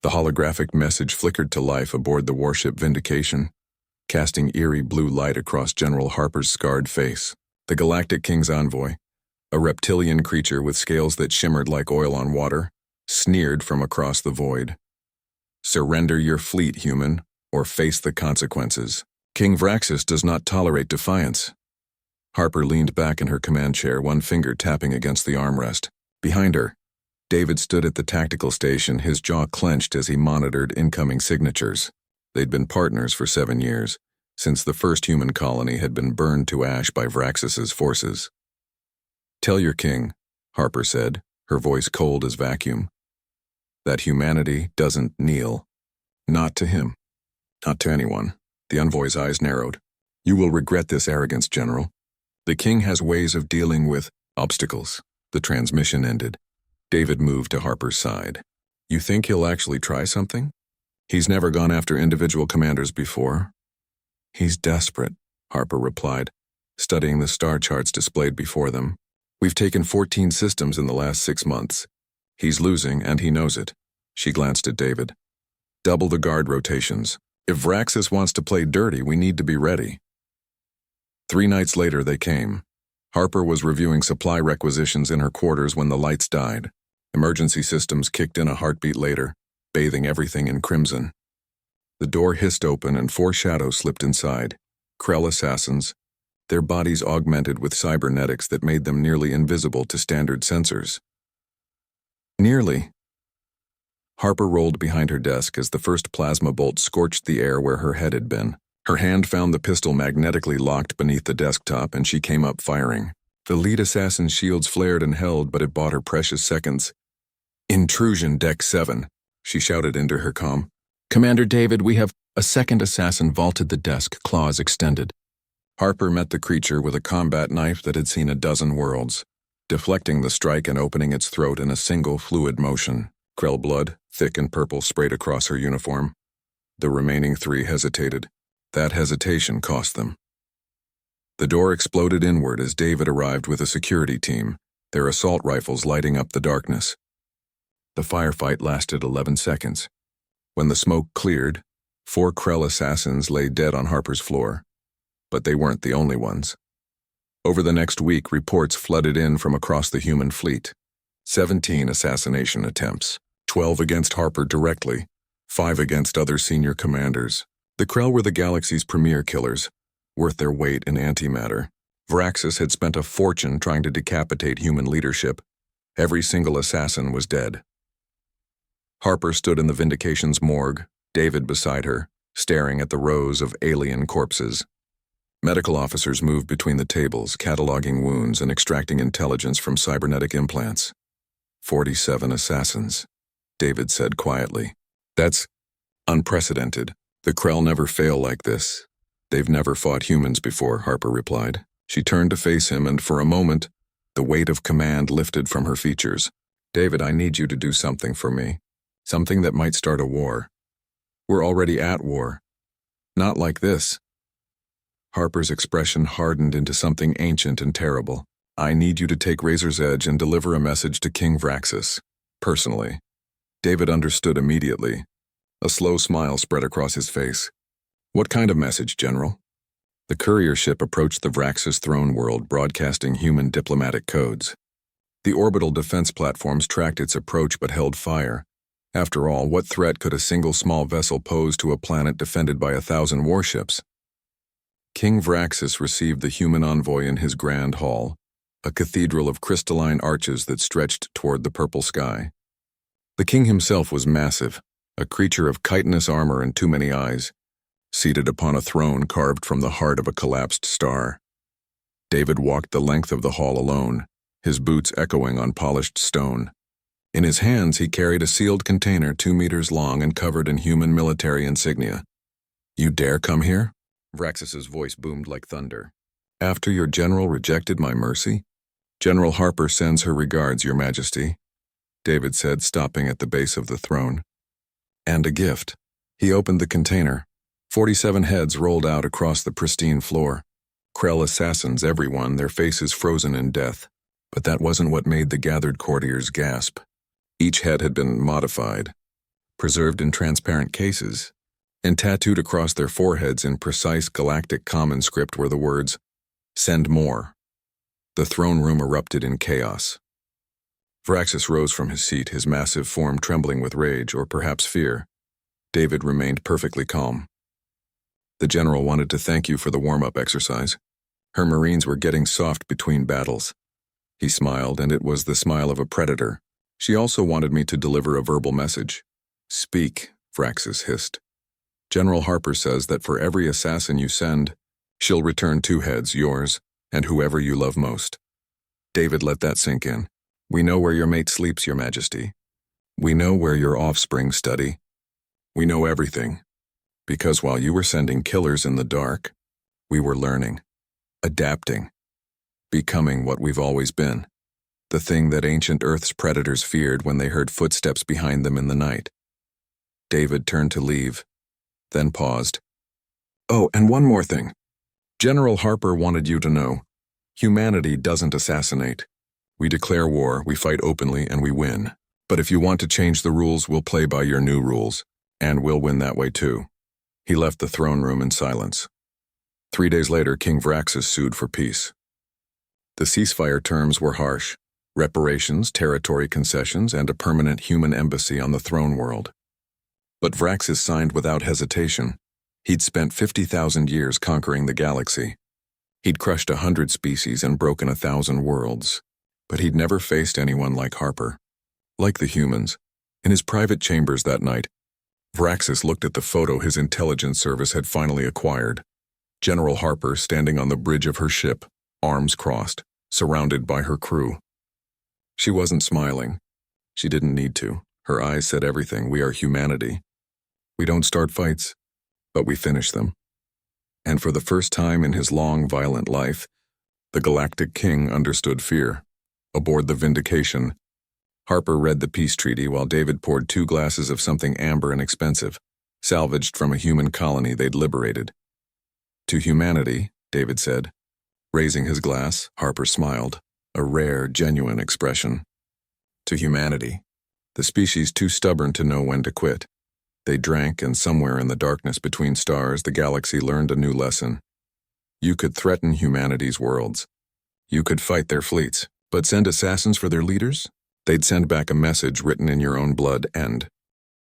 The holographic message flickered to life aboard the warship Vindication, casting eerie blue light across General Harper's scarred face. The Galactic King's envoy, a reptilian creature with scales that shimmered like oil on water, sneered from across the void. "Surrender your fleet, human, or face the consequences. King Vraxis does not tolerate defiance." Harper leaned back in her command chair, one finger tapping against the armrest. Behind her, David stood at the tactical station, his jaw clenched as he monitored incoming signatures. They'd been partners for 7 years, since the first human colony had been burned to ash by Vraxis's forces. "Tell your king," Harper said, her voice cold as vacuum, "that humanity doesn't kneel. Not to him. Not to anyone." The envoy's eyes narrowed. "You will regret this arrogance, General. The king has ways of dealing with obstacles." The transmission ended. David moved to Harper's side. "You think he'll actually try something? He's never gone after individual commanders before." "He's desperate," Harper replied, studying the star charts displayed before them. "We've taken 14 systems in the last 6 months. He's losing, and he knows it." She glanced at David. "Double the guard rotations. If Vraxis wants to play dirty, we need to be ready." 3 nights later they came. Harper was reviewing supply requisitions in her quarters when the lights died. Emergency systems kicked in a heartbeat later, bathing everything in crimson. The door hissed open and 4 shadows slipped inside. Krell assassins, their bodies augmented with cybernetics that made them nearly invisible to standard sensors. Nearly. Harper rolled behind her desk as the first plasma bolt scorched the air where her head had been. Her hand found the pistol magnetically locked beneath the desktop, and she came up firing. The lead assassin's shields flared and held, but it bought her precious seconds. "Intrusion, Deck 7, she shouted into her comm. "Commander David, we have..." A second assassin vaulted the desk, claws extended. Harper met the creature with a combat knife that had seen a dozen worlds, deflecting the strike and opening its throat in a single fluid motion. Krell blood, thick and purple, sprayed across her uniform. The remaining 3 hesitated. That hesitation cost them. The door exploded inward as David arrived with a security team, their assault rifles lighting up the darkness. The firefight lasted 11 seconds. When the smoke cleared, 4 Krell assassins lay dead on Harper's floor. But they weren't the only ones. Over the next week, reports flooded in from across the human fleet. 17 assassination attempts, 12 against Harper directly, 5 against other senior commanders. The Krell were the galaxy's premier killers, worth their weight in antimatter. Vraxis had spent a fortune trying to decapitate human leadership. Every single assassin was dead. Harper stood in the Vindication's morgue, David beside her, staring at the rows of alien corpses. Medical officers moved between the tables, cataloging wounds and extracting intelligence from cybernetic implants. 47 assassins, David said quietly. "That's unprecedented. The Krell never fail like this." "They've never fought humans before," Harper replied. She turned to face him, and for a moment, the weight of command lifted from her features. "David, I need you to do something for me. Something that might start a war. We're already at war. Not like this." Harper's expression hardened into something ancient and terrible. "I need you to take Razor's Edge and deliver a message to King Vraxis. Personally." David understood immediately. A slow smile spread across his face. "What kind of message, General?" The courier ship approached the Vraxis throne world, broadcasting human diplomatic codes. The orbital defense platforms tracked its approach but held fire. After all, what threat could a single small vessel pose to a planet defended by 1,000 warships? King Vraxis received the human envoy in his grand hall, a cathedral of crystalline arches that stretched toward the purple sky. The king himself was massive, a creature of chitinous armor and too many eyes, seated upon a throne carved from the heart of a collapsed star. David walked the length of the hall alone, his boots echoing on polished stone. In his hands he carried a sealed container 2 meters long and covered in human military insignia. "You dare come here?" Vraxis's voice boomed like thunder. "After your general rejected my mercy?" "General Harper sends her regards, Your Majesty," David said, stopping at the base of the throne. "And a gift." He opened the container. 47 heads rolled out across the pristine floor. Krell assassins, everyone, their faces frozen in death. But that wasn't what made the gathered courtiers gasp. Each head had been modified. preserved in transparent cases, and tattooed across their foreheads in precise galactic common script were the words, "Send more." The throne room erupted in chaos. Vraxis rose from his seat, his massive form trembling with rage, or perhaps fear. David remained perfectly calm. "The general wanted to thank you for the warm-up exercise. Her Marines were getting soft between battles." He smiled, and it was the smile of a predator. "She also wanted me to deliver a verbal message." "Speak," Vraxis hissed. "General Harper says that for every assassin you send, she'll return 2 heads, yours, and whoever you love most." David let that sink in. "We know where your mate sleeps, Your Majesty. We know where your offspring study. We know everything. Because while you were sending killers in the dark, we were learning, adapting, becoming what we've always been. The thing that ancient Earth's predators feared when they heard footsteps behind them in the night." David turned to leave, then paused. "Oh, and one more thing. General Harper wanted you to know, humanity doesn't assassinate. We declare war, we fight openly, and we win. But if you want to change the rules, we'll play by your new rules, and we'll win that way too." He left the throne room in silence. 3 days later, King Vraxis sued for peace. The ceasefire terms were harsh: reparations, territory concessions, and a permanent human embassy on the throne world. But Vraxis signed without hesitation. He'd spent 50,000 years conquering the galaxy. He'd crushed 100 species and broken 1,000 worlds. But he'd never faced anyone like Harper. Like the humans, in his private chambers that night, Vraxis looked at the photo his intelligence service had finally acquired. General Harper standing on the bridge of her ship, arms crossed, surrounded by her crew. She wasn't smiling. She didn't need to. Her eyes said everything. "We are humanity. We don't start fights, but we finish them." And for the first time in his long, violent life, the Galactic King understood fear. Aboard the Vindication, Harper read the peace treaty while David poured 2 glasses of something amber and expensive, salvaged from a human colony they'd liberated. "To humanity," David said. Raising his glass, Harper smiled, a rare, genuine expression. "To humanity, the species too stubborn to know when to quit." They drank, and somewhere in the darkness between stars, the galaxy learned a new lesson. You could threaten humanity's worlds. You could fight their fleets, but send assassins for their leaders? They'd send back a message written in your own blood, and